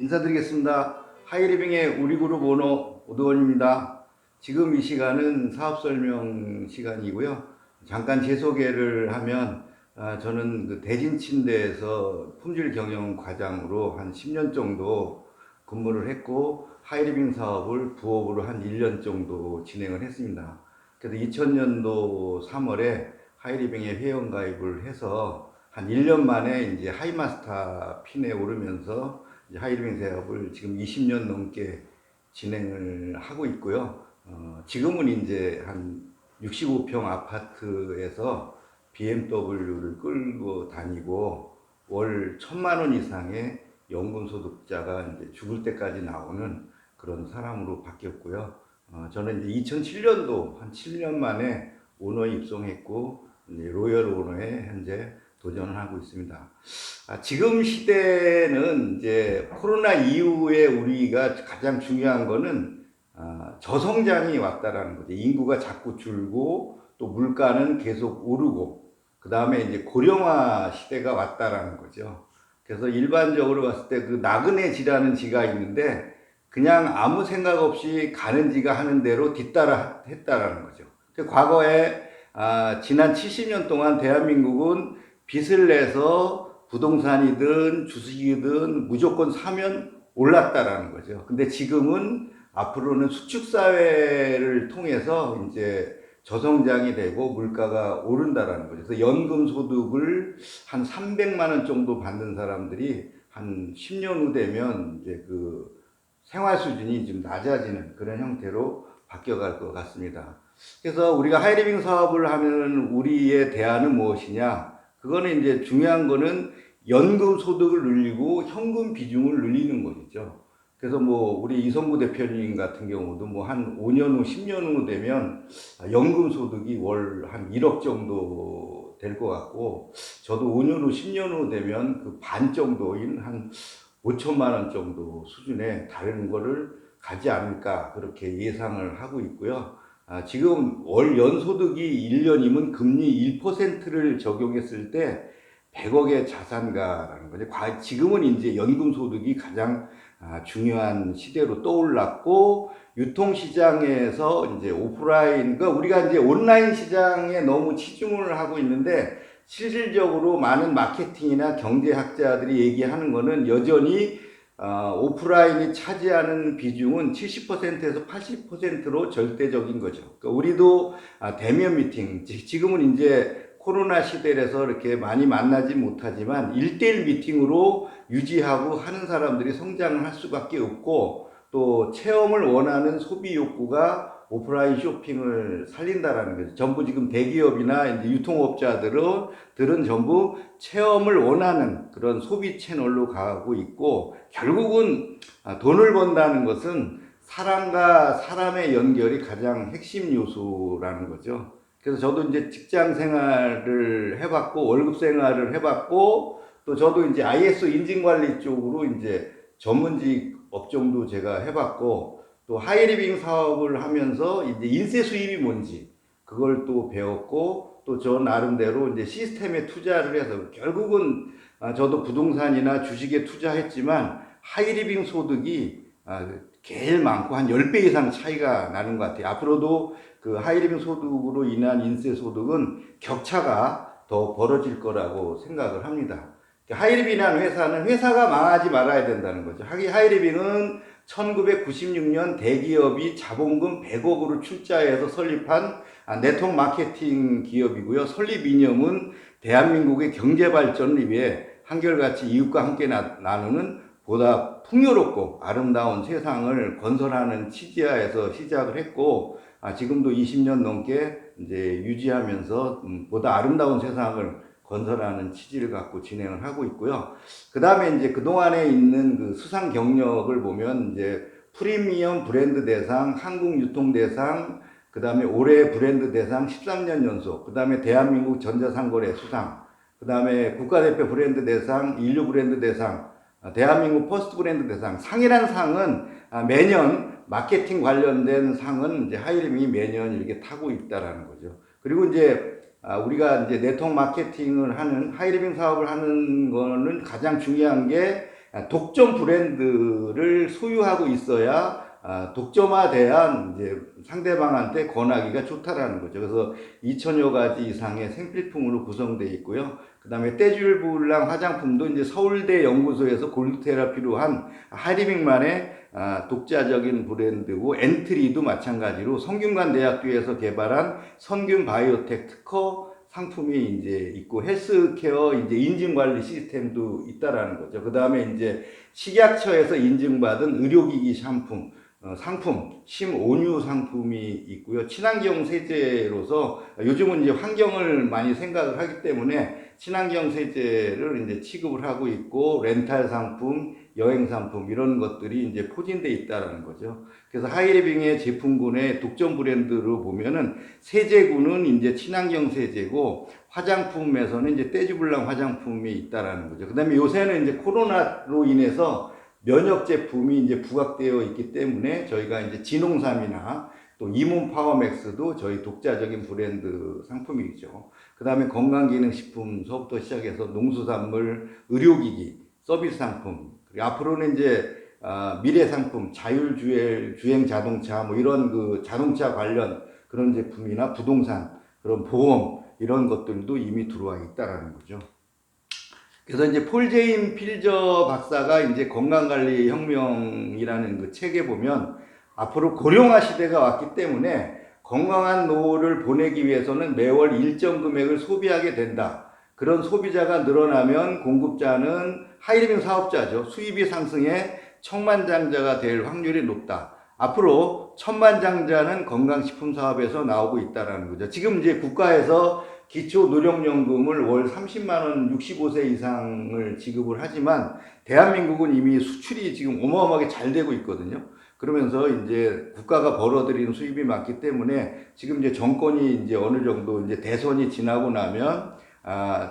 인사드리겠습니다. 하이리빙의 우리그룹 오너 오드원입니다. 지금 이 시간은 사업 설명 시간이고요. 잠깐 제 소개를 하면 저는 그 대진침대에서 품질 경영 과장으로 한 10년 정도 근무를 했고 하이리빙 사업을 부업으로 한 1년 정도 진행을 했습니다. 그래서 2000년도 3월에 하이리빙에 회원가입을 해서 한 1년 만에 이제 하이마스터 핀에 오르면서 이제 하이리빙 사업을 지금 20년 넘게 진행을 하고 있고요. 지금은 이제 한 65평 아파트에서 BMW를 끌고 다니고 월 1000만 원 이상의 연금 소득자가 이제 죽을 때까지 나오는 그런 사람으로 바뀌었고요. 저는 이제 2007년도 한 7년 만에 오너에 입성했고 이제 로열 오너에 현재 도전을 하고 있습니다. 지금 시대는 이제 코로나 이후에 우리가 가장 중요한 거는 저성장이 왔다라는 거죠. 인구가 자꾸 줄고 또 물가는 계속 오르고 그 다음에 이제 고령화 시대가 왔다라는 거죠. 그래서 일반적으로 봤을 때 그 나그네 지라는 지가 있는데 그냥 아무 생각 없이 가는 지가 하는 대로 뒤따라 했다라는 거죠. 과거에 지난 70년 동안 대한민국은 빚을 내서 부동산이든 주식이든 무조건 사면 올랐다라는 거죠. 근데 지금은 앞으로는 수축사회를 통해서 이제 저성장이 되고 물가가 오른다라는 거죠. 그래서 연금 소득을 한 300만 원 정도 받는 사람들이 한 10년 후 되면 이제 그 생활 수준이 좀 낮아지는 그런 형태로 바뀌어갈 것 같습니다. 그래서 우리가 하이리빙 사업을 하면 우리의 대안은 무엇이냐? 그거는 이제 중요한 거는 연금 소득을 늘리고 현금 비중을 늘리는 것이죠. 그래서 뭐 우리 이성구 대표님 같은 경우도 뭐 한 5년 후, 10년 후 되면 연금 소득이 월 한 1억 정도 될 것 같고, 저도 5년 후, 10년 후 되면 그 반 정도인 한 5천만 원 정도 수준에 다른 거를 가지 않을까 그렇게 예상을 하고 있고요. 지금 월 연소득이 1년이면 금리 1%를 적용했을 때 100억의 자산가라는 거죠. 지금은 이제 연금 소득이 가장 중요한 시대로 떠올랐고, 유통시장에서 이제 오프라인, 그러니까 우리가 이제 온라인 시장에 너무 치중을 하고 있는데, 실질적으로 많은 마케팅이나 경제학자들이 얘기하는 거는 여전히 오프라인이 차지하는 비중은 70%에서 80%로 절대적인 거죠. 그러니까 우리도 대면 미팅, 지금은 이제 코로나 시대라서 이렇게 많이 만나지 못하지만 1대1 미팅으로 유지하고 하는 사람들이 성장을 할 수밖에 없고, 또 체험을 원하는 소비 욕구가 오프라인 쇼핑을 살린다라는 거죠. 전부 지금 대기업이나 이제 유통업자들은 전부 체험을 원하는 그런 소비 채널로 가고 있고, 결국은 돈을 번다는 것은 사람과 사람의 연결이 가장 핵심 요소라는 거죠. 그래서 저도 이제 직장 생활을 해봤고, 월급 생활을 해봤고, 또 저도 이제 ISO 인증관리 쪽으로 이제 전문직 업종도 제가 해봤고, 또 하이리빙 사업을 하면서 이제 인세 수입이 뭔지 그걸 또 배웠고, 또 저 나름대로 이제 시스템에 투자를 해서 결국은 저도 부동산이나 주식에 투자했지만 하이리빙 소득이 제일 많고 한 10배 이상 차이가 나는 것 같아요. 앞으로도 그 하이리빙 소득으로 인한 인세 소득은 격차가 더 벌어질 거라고 생각을 합니다. 하이리빙이라는 회사는 회사가 망하지 말아야 된다는 거죠. 하이리빙은 1996년 대기업이 자본금 100억으로 출자해서 설립한 네트워크 마케팅 기업이고요. 설립 이념은 대한민국의 경제 발전을 위해 한결같이 이웃과 함께 나누는 보다 풍요롭고 아름다운 세상을 건설하는 취지하에서 시작을 했고, 지금도 20년 넘게 이제 유지하면서 보다 아름다운 세상을 건설하는 취지를 갖고 진행을 하고 있고요. 그 다음에 이제 그동안에 있는 그 수상 경력을 보면 이제 프리미엄 브랜드 대상, 한국 유통 대상, 그 다음에 올해 브랜드 대상 13년 연속, 그 다음에 대한민국 전자상거래 수상, 그 다음에 국가대표 브랜드 대상, 인류 브랜드 대상, 대한민국 퍼스트 브랜드 대상, 상이란 상은 매년 마케팅 관련된 상은 이제 하이리빙이 매년 이렇게 타고 있다라는 거죠. 그리고 이제 우리가 이제 네트워크 마케팅을 하는 하이리빙 사업을 하는 거는 가장 중요한 게 독점 브랜드를 소유하고 있어야 독점화돼야 이제 상대방한테 권하기가 좋다라는 거죠. 그래서 2,000여 가지 이상의 생필품으로 구성되어 있고요. 그 다음에 떼줄블랑 화장품도 이제 서울대 연구소에서 골드 테라피로 한 하이리빙만의 독자적인 브랜드고, 엔트리도 마찬가지로 성균관 대학교에서 개발한 선균 바이오텍 특허 상품이 이제 있고, 헬스케어 이제 인증관리 시스템도 있다라는 거죠. 그 다음에 이제 식약처에서 인증받은 의료기기 상품, 심온유 상품이 있고요. 친환경 세제로서 요즘은 이제 환경을 많이 생각을 하기 때문에 친환경 세제를 이제 취급을 하고 있고, 렌탈 상품, 여행 상품 이런 것들이 이제 포진돼 있다라는 거죠. 그래서 하이리빙의 제품군의 독점 브랜드로 보면은 세제군은 이제 친환경 세제고, 화장품에서는 이제 떼주블랑 화장품이 있다라는 거죠. 그다음에 요새는 이제 코로나로 인해서 면역 제품이 이제 부각되어 있기 때문에 저희가 이제 진홍삼이나 또 이문 파워맥스도 저희 독자적인 브랜드 상품이죠. 그 다음에 건강기능식품서부터 시작해서 농수산물, 의료기기, 서비스 상품, 그리고 앞으로는 이제 미래 상품, 자율주행 자동차, 뭐 이런 그 자동차 관련 그런 제품이나 부동산, 그런 보험, 이런 것들도 이미 들어와 있다라는 거죠. 그래서 이제 폴 제인 필저 박사가 이제 건강관리 혁명이라는 그 책에 보면, 앞으로 고령화 시대가 왔기 때문에 건강한 노후를 보내기 위해서는 매월 일정 금액을 소비하게 된다. 그런 소비자가 늘어나면 공급자는 하이리빙 사업자죠. 수입이 상승해 천만장자가 될 확률이 높다. 앞으로 천만장자는 건강식품 사업에서 나오고 있다는 거죠. 지금 이제 국가에서 기초노령연금을 월 30만 원 65세 이상을 지급을 하지만 대한민국은 이미 수출이 지금 어마어마하게 잘 되고 있거든요. 그러면서 이제 국가가 벌어들이는 수입이 많기 때문에 지금 이제 정권이 이제 어느 정도 이제 대선이 지나고 나면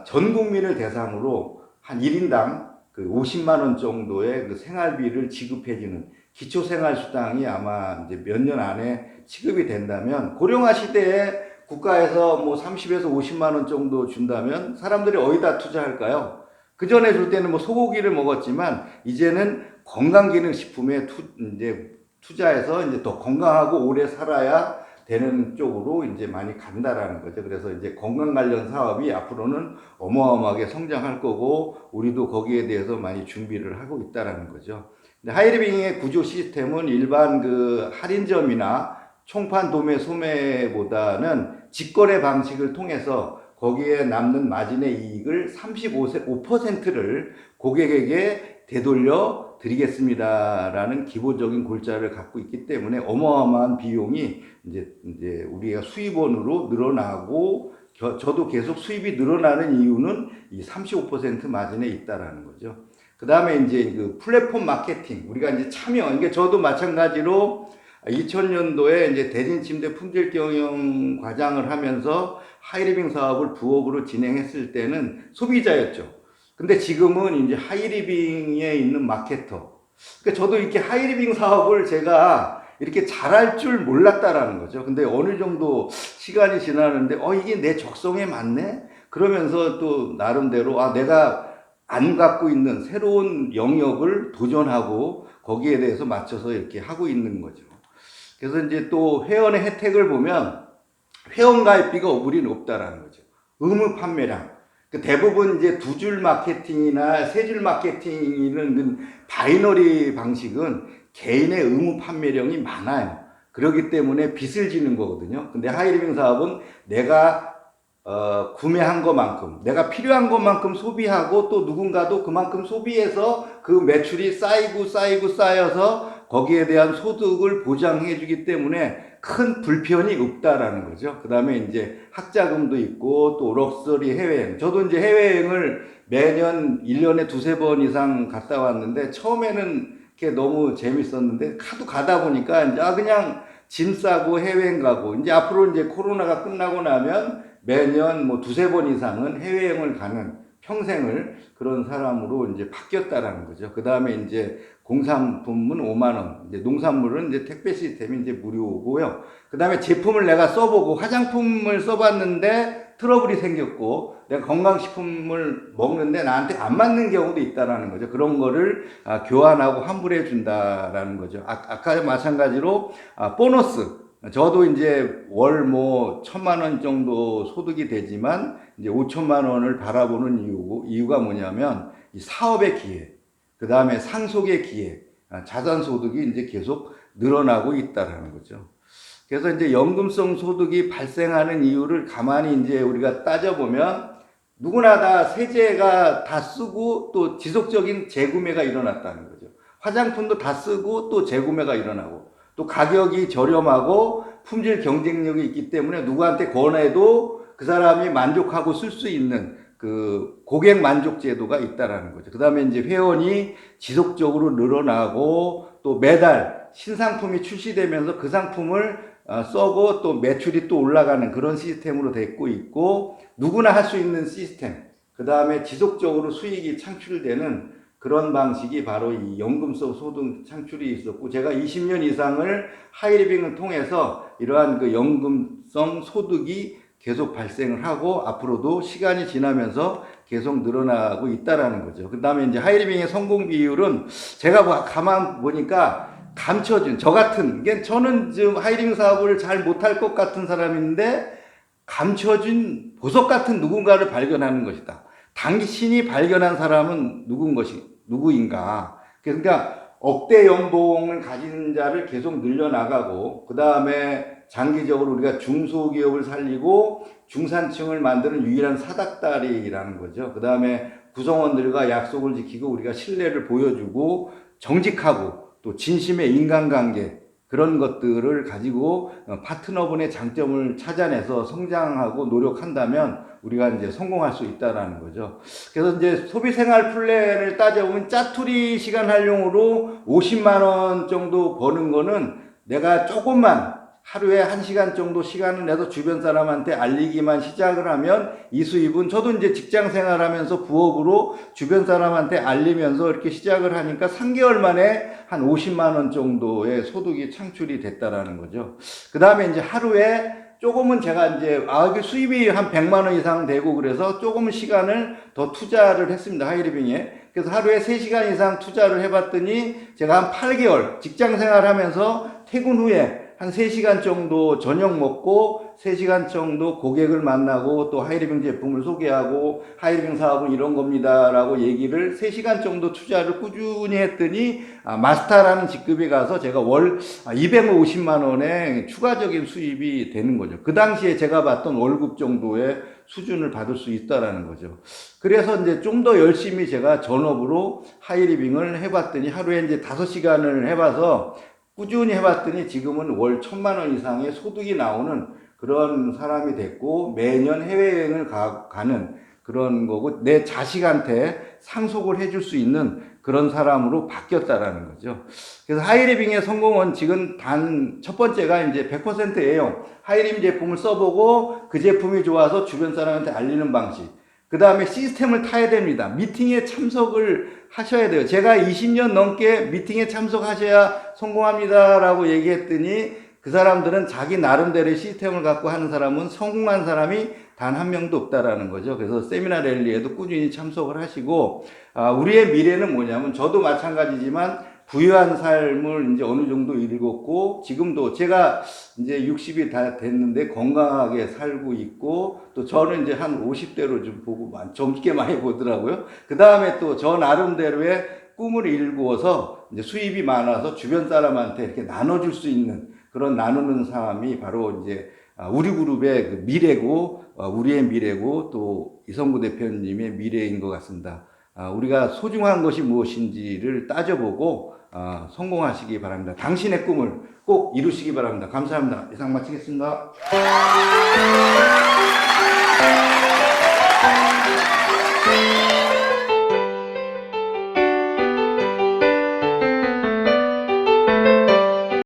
전 국민을 대상으로 한 1인당 그 50만 원 정도의 그 생활비를 지급해주는 기초생활수당이 아마 이제 몇 년 안에 지급이 된다면, 고령화 시대에 국가에서 뭐 30에서 50만 원 정도 준다면 사람들이 어디다 투자할까요? 그 전에 줄 때는 뭐 소고기를 먹었지만 이제는 건강기능식품에 이제 투자해서 이제 더 건강하고 오래 살아야 되는 쪽으로 이제 많이 간다라는 거죠. 그래서 이제 건강 관련 사업이 앞으로는 어마어마하게 성장할 거고, 우리도 거기에 대해서 많이 준비를 하고 있다라는 거죠. 하이리빙의 구조 시스템은 일반 그 할인점이나 총판 도매 소매보다는 직거래 방식을 통해서 거기에 남는 마진의 이익을 35%를 고객에게 되돌려 드리겠습니다라는 기본적인 골자를 갖고 있기 때문에 어마어마한 비용이 이제 우리가 수입원으로 늘어나고, 저도 계속 수입이 늘어나는 이유는 이 35% 마진에 있다라는 거죠. 그 다음에 이제 그 플랫폼 마케팅, 우리가 이제 참여, 그러니까 저도 마찬가지로 2000년도에 이제 대진침대 품질 경영 과장을 하면서 하이리빙 사업을 부업으로 진행했을 때는 소비자였죠. 근데 지금은 이제 하이리빙에 있는 마케터. 그러니까 저도 이렇게 하이리빙 사업을 제가 이렇게 잘할 줄 몰랐다라는 거죠. 근데 어느 정도 시간이 지나는데, 이게 내 적성에 맞네? 그러면서 또 나름대로, 내가 안 갖고 있는 새로운 영역을 도전하고 거기에 대해서 맞춰서 이렇게 하고 있는 거죠. 그래서 이제 또 회원의 혜택을 보면 회원 가입비가 우리는 없다라는 거죠. 의무 판매량. 대부분 이제 두 줄 마케팅이나 세 줄 마케팅이는 바이너리 방식은 개인의 의무 판매량이 많아요. 그렇기 때문에 빚을 지는 거거든요. 근데 하이리빙 사업은 내가 구매한 것만큼, 내가 필요한 것만큼 소비하고, 또 누군가도 그만큼 소비해서 그 매출이 쌓여서 거기에 대한 소득을 보장해 주기 때문에 큰 불편이 없다라는 거죠. 그 다음에 이제 학자금도 있고, 또 럭셔리 해외여행. 저도 이제 해외여행을 매년 1년에 두세 번 이상 갔다 왔는데, 처음에는 이렇게 너무 재밌었는데, 하도 가다 보니까 이제 그냥 짐 싸고 해외여행 가고, 이제 앞으로 이제 코로나가 끝나고 나면 매년 뭐 두세 번 이상은 해외여행을 가는 평생을 그런 사람으로 이제 바뀌었다라는 거죠. 그 다음에 이제 공산품은 5만 원, 이제 농산물은 이제 택배 시스템이 이제 무료고요. 그 다음에 제품을 내가 써보고, 화장품을 써봤는데 트러블이 생겼고 내가 건강식품을 먹는데 나한테 안 맞는 경우도 있다라는 거죠. 그런 거를 교환하고 환불해 준다라는 거죠. 아까 마찬가지로 보너스. 저도 이제 월 뭐 1,000만 원 정도 소득이 되지만 이제 5천만 원을 바라보는 이유가 뭐냐면 이 사업의 기회, 그 다음에 상속의 기회, 자산 소득이 이제 계속 늘어나고 있다라는 거죠. 그래서 이제 연금성 소득이 발생하는 이유를 가만히 이제 우리가 따져보면 누구나 다 세제가 다 쓰고 또 지속적인 재구매가 일어났다는 거죠. 화장품도 다 쓰고 또 재구매가 일어나고 또 가격이 저렴하고 품질 경쟁력이 있기 때문에 누구한테 권해도 그 사람이 만족하고 쓸 수 있는 그 고객 만족 제도가 있다라는 거죠. 그 다음에 이제 회원이 지속적으로 늘어나고 또 매달 신상품이 출시되면서 그 상품을 써고 또 매출이 또 올라가는 그런 시스템으로 되고 있고 누구나 할 수 있는 시스템, 그 다음에 지속적으로 수익이 창출되는 그런 방식이 바로 이 연금성 소득 창출이 있었고 제가 20년 이상을 하이리빙을 통해서 이러한 그 연금성 소득이 계속 발생을 하고 앞으로도 시간이 지나면서 계속 늘어나고 있다라는 거죠. 그 다음에 이제 하이리빙의 성공 비율은 제가 가만 보니까 감춰준 저 같은 저는 지금 하이리빙 사업을 잘 못할 것 같은 사람인데 감춰준 보석 같은 누군가를 발견하는 것이다. 당신이 발견한 사람은 누구인가? 그러니까 억대 연봉을 가진 자를 계속 늘려나가고 그 다음에 장기적으로 우리가 중소기업을 살리고 중산층을 만드는 유일한 사닥다리라는 거죠. 그 다음에 구성원들과 약속을 지키고 우리가 신뢰를 보여주고 정직하고 또 진심의 인간관계 그런 것들을 가지고 파트너분의 장점을 찾아내서 성장하고 노력한다면 우리가 이제 성공할 수 있다라는 거죠. 그래서 이제 소비생활 플랜을 따져보면 짜투리 시간 활용으로 50만 원 정도 버는 거는 내가 조금만 하루에 1시간 정도 시간을 내서 주변 사람한테 알리기만 시작을 하면 이 수입은 저도 이제 직장 생활하면서 부업으로 주변 사람한테 알리면서 이렇게 시작을 하니까 3개월 만에 한 50만 원 정도의 소득이 창출이 됐다라는 거죠. 그 다음에 이제 하루에 조금은 제가 이제 수입이 한 100만 원 이상 되고 그래서 조금 시간을 더 투자를 했습니다. 하이리빙에. 그래서 하루에 3시간 이상 투자를 해봤더니 제가 한 8개월 직장 생활하면서 퇴근 후에 한 3시간 정도 저녁 먹고 3시간 정도 고객을 만나고 또 하이리빙 제품을 소개하고 하이리빙 사업은 이런 겁니다 라고 얘기를 3시간 정도 투자를 꾸준히 했더니 마스터라는 직급에 가서 제가 월 250만 원의 추가적인 수입이 되는 거죠. 그 당시에 제가 받던 월급 정도의 수준을 받을 수 있다라는 거죠. 그래서 이제 좀 더 열심히 제가 전업으로 하이리빙을 해봤더니 하루에 이제 5시간을 해봐서 꾸준히 해봤더니 지금은 월 1,000만 원 이상의 소득이 나오는 그런 사람이 됐고 매년 해외여행을 가는 그런 거고 내 자식한테 상속을 해줄 수 있는 그런 사람으로 바뀌었다라는 거죠. 그래서 하이리빙의 성공은 지금 단 첫 번째가 이제 100%예요. 하이리빙 제품을 써보고 그 제품이 좋아서 주변 사람한테 알리는 방식. 그 다음에 시스템을 타야 됩니다. 미팅에 참석을 하셔야 돼요. 제가 20년 넘게 미팅에 참석하셔야 성공합니다 라고 얘기했더니 그 사람들은 자기 나름대로의 시스템을 갖고 하는 사람은 성공한 사람이 단 한 명도 없다라는 거죠. 그래서 세미나 랠리에도 꾸준히 참석을 하시고 우리의 미래는 뭐냐면 저도 마찬가지지만 부유한 삶을 이제 어느 정도 읽었고 지금도 제가 이제 60이 다 됐는데 건강하게 살고 있고 또 저는 이제 한 50대로 좀 보고 젊게 많이 보더라고요. 그 다음에 또 저 나름대로의 꿈을 일구어서 이제 수입이 많아서 주변 사람한테 이렇게 나눠줄 수 있는 그런 나누는 사람이 바로 이제 우리 그룹의 그 미래고 우리의 미래고 또 이성구 대표님의 미래인 것 같습니다. 우리가 소중한 것이 무엇인지를 따져보고 성공하시기 바랍니다. 당신의 꿈을 꼭 이루시기 바랍니다. 감사합니다. 이상 마치겠습니다.